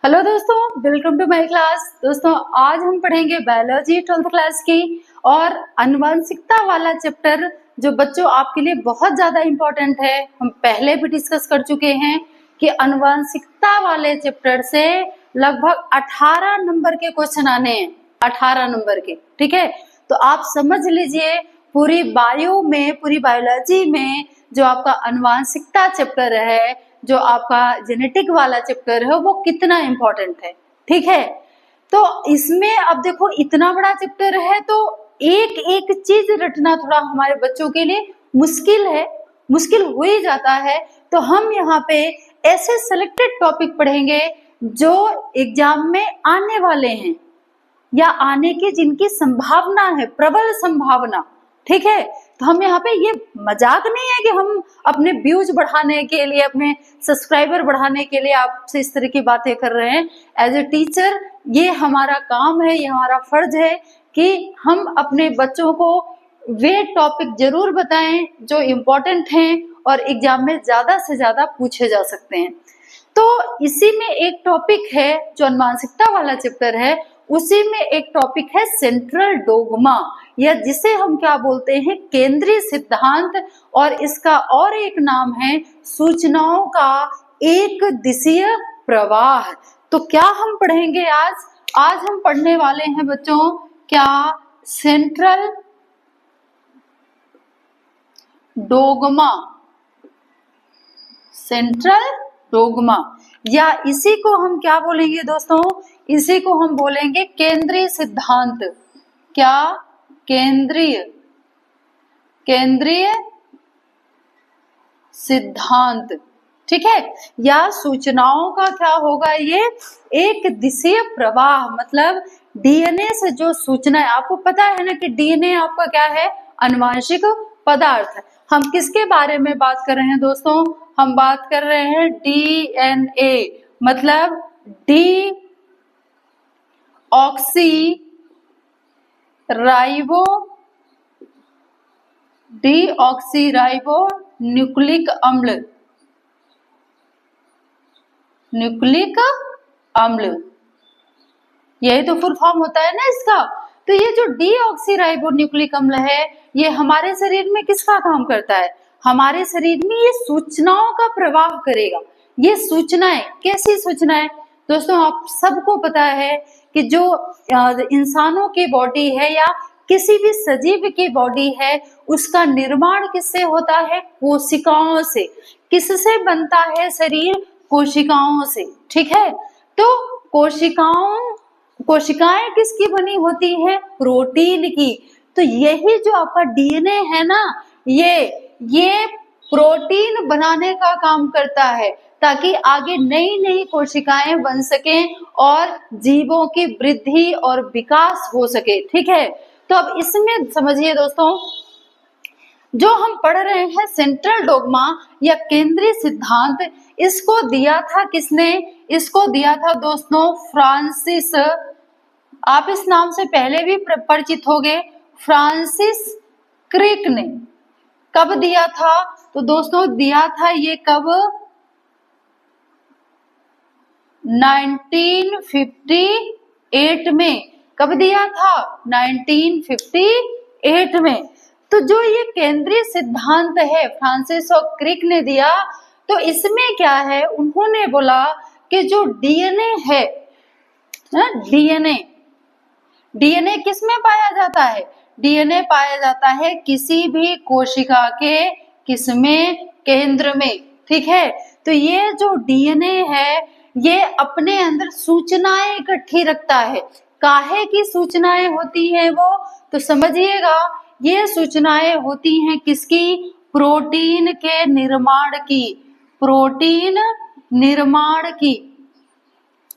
Hello दोस्तों, welcome to my class. दोस्तों आज हम पढ़ेंगे बायोलॉजी 12th क्लास की और आनुवंशिकता वाला चैप्टर जो बच्चों आपके लिए बहुत ज्यादा इम्पोर्टेंट है। हम पहले भी डिस्कस कर चुके हैं कि आनुवंशिकता वाले चैप्टर से लगभग 18 नंबर के क्वेश्चन आने हैं, 18 नंबर के। ठीक है, तो आप समझ लीजिए पूरी बायोलॉजी में जो आपका आनुवंशिकता चैप्टर है, जो आपका जेनेटिक वाला चैप्टर है, वो कितना इम्पोर्टेंट है। ठीक है, तो इसमें अब देखो इतना बड़ा चैप्टर है तो एक एक चीज रटना थोड़ा हमारे बच्चों के लिए मुश्किल हो ही जाता है। तो हम यहाँ पे ऐसे सिलेक्टेड टॉपिक पढ़ेंगे जो एग्जाम में आने वाले हैं या आने की जिनकी संभावना है, प्रबल संभावना। ठीक है, तो हम यहाँ पे ये मजाक नहीं है कि हम अपने व्यूज बढ़ाने के लिए, अपने सब्सक्राइबर बढ़ाने के लिए आपसे इस तरह की बातें कर रहे हैं। एज ए टीचर ये हमारा काम है, ये हमारा फर्ज है कि हम अपने बच्चों को वे टॉपिक जरूर बताएं जो इम्पोर्टेंट हैं और एग्जाम में ज्यादा से ज्यादा पूछे जा सकते हैं। तो इसी में एक टॉपिक है जो आनुवंशिकता वाला चैप्टर है, उसी में एक टॉपिक है सेंट्रल डोग्मा, या जिसे हम क्या बोलते हैं, केंद्रीय सिद्धांत, और इसका और एक नाम है सूचनाओं का एक दिशीय प्रवाह। तो क्या हम पढ़ेंगे आज हम पढ़ने वाले हैं बच्चों क्या, सेंट्रल डोग्मा, या इसी को हम क्या बोलेंगे दोस्तों, इसी को हम बोलेंगे केंद्रीय सिद्धांत। क्या, केंद्रीय सिद्धांत। ठीक है, या सूचनाओं का क्या होगा, ये एक दिशीय प्रवाह, मतलब डीएनए से जो सूचना है, आपको पता है ना कि डीएनए आपका क्या है, आनुवंशिक पदार्थ। हम किसके बारे में बात कर रहे हैं दोस्तों, हम बात कर रहे हैं डीएनए, मतलब डीऑक्सीराइबो न्यूक्लिक अम्ल, यही तो फुल फॉर्म होता है ना इसका। तो ये जो डीऑक्सीराइबो न्यूक्लिक अम्ल है, ये हमारे शरीर में किसका काम करता है, हमारे शरीर में ये सूचनाओं का प्रवाह करेगा। ये सूचनाएं कैसी सूचनाएं दोस्तों, आप सबको पता है कि जो इंसानों की बॉडी है या किसी भी सजीव की बॉडी है, उसका निर्माण किससे होता है, कोशिकाओं से। किससे बनता है शरीर, कोशिकाओं से। ठीक है, तो कोशिकाएं किसकी बनी होती है, प्रोटीन की। तो यही जो आपका डीएनए है ना, ये प्रोटीन बनाने का काम करता है ताकि आगे नई नई कोशिकाएं बन सकें और जीवों की वृद्धि और विकास हो सके। ठीक है, तो अब इसमें समझिए दोस्तों, जो हम पढ़ रहे हैं सेंट्रल डोग्मा या केंद्रीय सिद्धांत, इसको दिया था किसने, इसको दिया था दोस्तों फ्रांसिस, आप इस नाम से पहले भी परिचित होंगे, फ्रांसिस क्रिक ने। कब दिया था तो दोस्तों दिया था ये कब, 1958 में। कब दिया था, 1958 में। तो जो ये केंद्रीय सिद्धांत है फ्रांसिस और क्रिक ने दिया, तो इसमें क्या है, उन्होंने बोला कि जो डीएनए है, डीएनए किस में पाया जाता है, डीएनए पाया जाता है किसी भी कोशिका के किसमें, केंद्र में। ठीक है, तो ये जो डीएनए है ये अपने अंदर सूचनाएं इकट्ठी रखता है। काहे की सूचनाएं होती हैं वो, तो समझिएगा, ये सूचनाएं होती हैं किसकी, प्रोटीन के निर्माण की, प्रोटीन निर्माण की।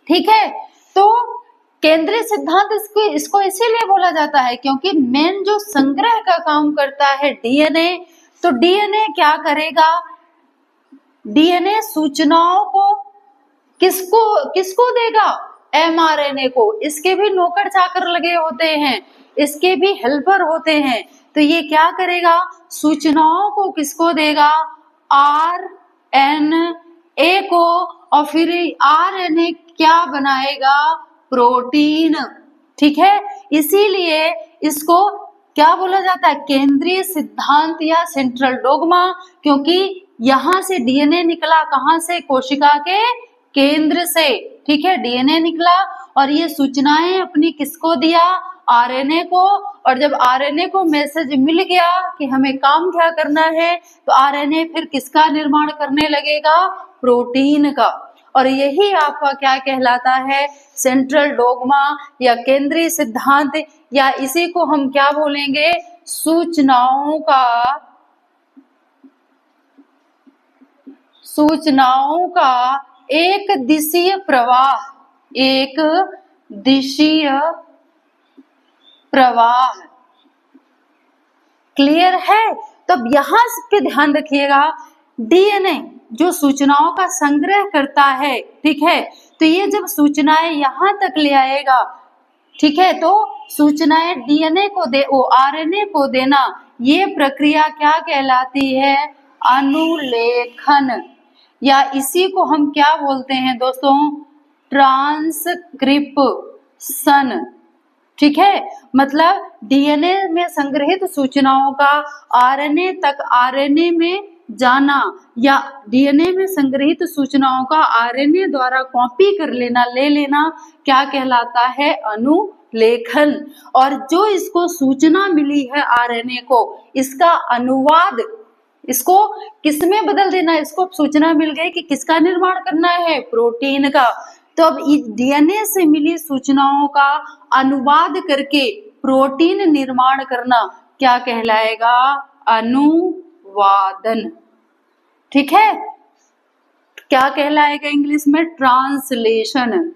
ठीक है, तो केंद्रीय सिद्धांत इसको इसीलिए बोला जाता है क्योंकि मेन जो संग्रह का काम करता है डीएनए, तो डीएनए क्या करेगा, डीएनए सूचनाओं को किसको देगा, एमआरएनए को। इसके भी नौकर चाकर लगे होते हैं, इसके भी हेल्पर होते हैं। तो ये क्या करेगा, सूचनाओं को किसको देगा, आरएनए ए को, और फिर आरएनए क्या बनाएगा, प्रोटीन। ठीक है, इसीलिए इसको क्या बोला जाता है, केंद्रीय सिद्धांत या सेंट्रल डोग्मा, क्योंकि यहां से डीएनए निकला, कहां से, कोशिका के केंद्र से। ठीक है, डीएनए निकला और ये सूचनाएं अपनी किसको दिया, आरएनए को। और जब आरएनए को मैसेज मिल गया कि हमें काम क्या करना है, तो आरएनए फिर किसका निर्माण करने लगेगा, प्रोटीन का। और यही आपका क्या कहलाता है, सेंट्रल डोग्मा या केंद्रीय सिद्धांत, या इसी को हम क्या बोलेंगे, सूचनाओं का एक दिशीय प्रवाह, एक दिशीय प्रवाह। क्लियर है? तब यहां पे ध्यान रखिएगा, डीएनए जो सूचनाओं का संग्रह करता है, ठीक है, तो ये जब सूचनाएं यहां तक ले आएगा, ठीक है, तो सूचनाएं डीएनए को आरएनए को देना, ये प्रक्रिया क्या कहलाती है, अनुलेखन, या इसी को हम क्या बोलते हैं दोस्तों, ट्रांसक्रिप्शन। ठीक है, मतलब डीएनए में संग्रहित सूचनाओं का आरएनए तक, आरएनए में जाना, या डीएनए में संग्रहित सूचनाओं का आरएनए द्वारा कॉपी कर लेना, ले लेना, क्या कहलाता है, अनुलेखन। और जो इसको सूचना मिली है आरएनए को, इसका अनुवाद, इसको किसमें बदल देना, इसको सूचना मिल गई कि किसका निर्माण करना है, प्रोटीन का। तो अब डीएनए से मिली सूचनाओं का अनुवाद करके प्रोटीन निर्माण करना क्या कहलाएगा, अनुवादन। ठीक है, क्या कहलाएगा इंग्लिश में, ट्रांसलेशन।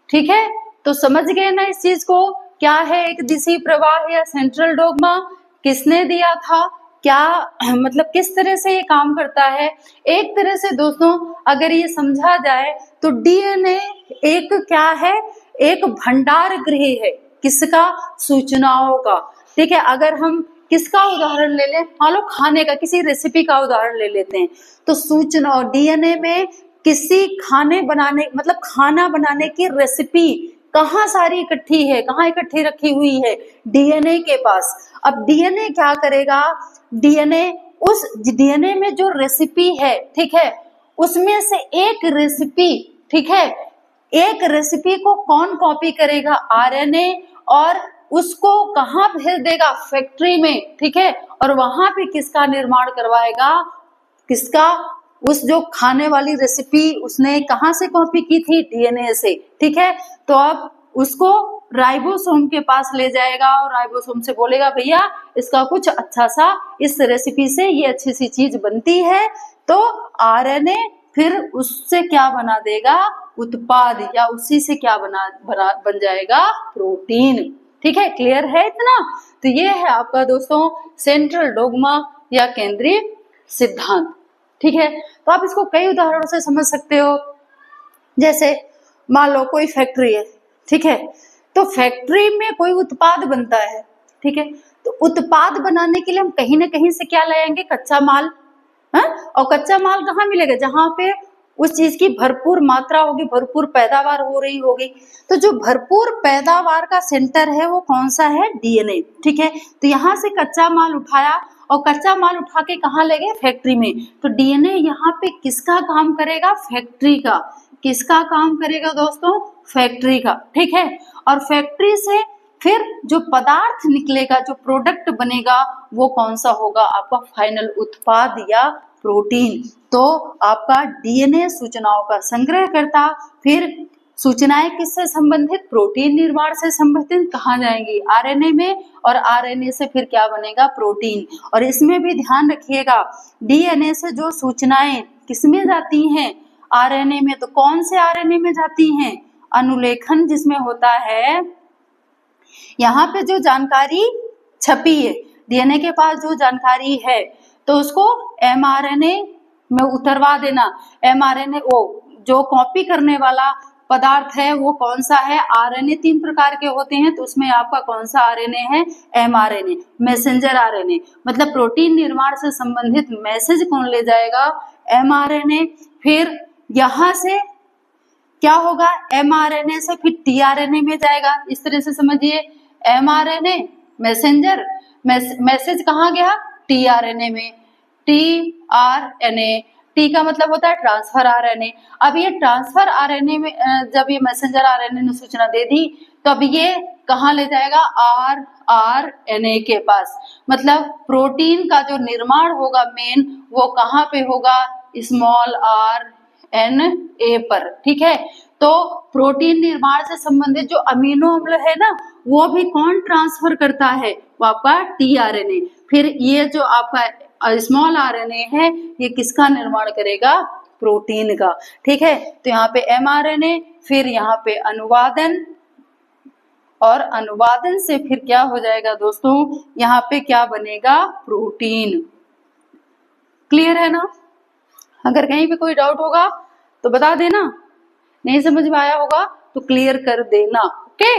ठीक है, तो समझ गए ना इस चीज को, क्या है एक दिशी प्रवाह या सेंट्रल डोग्मा, किसने दिया था, क्या मतलब किस तरह से ये काम करता है। एक तरह से दोस्तों अगर ये समझा जाए तो डीएनए एक क्या है, एक भंडार गृह है, किसका, सूचनाओं का। ठीक है, अगर हम किसका उदाहरण ले लें, मान लो खाने का, किसी रेसिपी का उदाहरण ले लेते हैं, तो सूचना डीएनए में किसी खाने बनाने, मतलब खाना बनाने की रेसिपी कहाँ सारी इकट्ठी है, कहाँ इकट्ठी रखी हुई है, डीएनए के पास। अब डीएनए क्या करेगा, डीएनए उस डीएनए में जो रेसिपी है, ठीक है, उसमें से एक रेसिपी, ठीक है, एक रेसिपी को कौन कॉपी करेगा, आरएनए, और उसको कहाँ भेज देगा, फैक्ट्री में। ठीक है, और वहां पे किसका निर्माण करवाएगा, किसका, उस जो खाने वाली रेसिपी उसने कहाँ से कॉपी की थी, डीएनए से। ठीक है, तो अब उसको राइबोसोम के पास ले जाएगा और राइबोसोम से बोलेगा भैया इसका कुछ अच्छा सा, इस रेसिपी से ये अच्छी सी चीज बनती है, तो आरएनए फिर उससे क्या बना देगा, उत्पाद, या उसी से क्या बन जाएगा, प्रोटीन। ठीक है, क्लियर है इतना। तो ये है आपका दोस्तों सेंट्रल डोग्मा या केंद्रीय सिद्धांत। ठीक है, तो आप इसको कई उदाहरणों से समझ सकते हो। जैसे मान लो कोई फैक्ट्री है, ठीक है, तो फैक्ट्री में कोई उत्पाद बनता है, ठीक है, तो उत्पाद बनाने के लिए हम कहीं ना कहीं से क्या लाएंगे, कच्चा माल। और कच्चा माल कहाँ मिलेगा, जहां पे उस चीज की भरपूर मात्रा होगी, भरपूर पैदावार हो रही होगी। तो जो भरपूर पैदावार का सेंटर है वो कौन सा है, डीएनए। ठीक है, तो यहाँ से कच्चा माल उठाया और कच्चा माल उठा के कहाँ ले गए, फैक्ट्री में। तो डीएनए यहाँ पे किसका काम करेगा, फैक्ट्री का। किसका काम करेगा दोस्तों, फैक्ट्री का। ठीक है, और फैक्ट्री से फिर जो पदार्थ निकलेगा, जो प्रोडक्ट बनेगा, वो कौन सा होगा, आपका फाइनल उत्पाद या प्रोटीन। तो आपका डीएनए सूचनाओं का संग्रह करता, फिर सूचनाएं किससे संबंधित, प्रोटीन निर्माण से संबंधित कहाँ जाएंगी, आरएनए में, और आरएनए से फिर क्या बनेगा, प्रोटीन। और इसमें भी ध्यान रखिएगा, डीएनए से जो सूचनाएं किसमें जाती हैं, आरएनए में, तो कौन से आरएनए में जाती हैं, अनुलेखन जिसमें होता है। यहाँ पे जो जानकारी छपी है, डीएनए के पास जो जानकारी है, तो उसको एमआरएनए में उतरवा देना। एमआरएनए वो जो कॉपी करने वाला पदार्थ है वो कौन सा है? आरएनए 3 प्रकार के होते हैं, तो उसमें आपका कौन सा आरएनए है? MRNA, messenger RNA. मतलब प्रोटीन निर्माण से संबंधित मैसेज कौन ले जाएगा? एमआरएनए। फिर यहाँ से क्या होगा? एमआरएनए से फिर टीआरएनए में जाएगा। इस तरह से समझिए, एमआरएनए मैसेंजर, मैसेज कहाँ गया? टीआरएनए में। टीआरएनए, टी का मतलब होता है ट्रांसफर आरएनए। अब ये ट्रांसफर आरएनए में जब ये मैसेंजर आरएनए ने सूचना दे दी, तो अब ये कहाँ ले जाएगा? आरएनए के पास। मतलब प्रोटीन का जो निर्माण होगा मेन, वो कहाँ पे होगा? स्मॉल आरएनए पर। ठीक है, तो प्रोटीन निर्माण से संबंधित जो अमीनो अम्ल है ना, वो भी कौन ट्रांसफर करता है? वो आपका टीआरएनए। फिर ये जो आपका स्मॉल आरएनए है, ये किसका निर्माण करेगा? प्रोटीन का। ठीक है, तो यहाँ पे एमआरएनए, फिर यहाँ पे अनुवादन, और अनुवादन से फिर क्या हो जाएगा दोस्तों? यहाँ पे क्या बनेगा? प्रोटीन। क्लियर है ना? अगर कहीं पे कोई डाउट होगा तो बता देना, नहीं समझ में आया होगा तो क्लियर कर देना। ओके।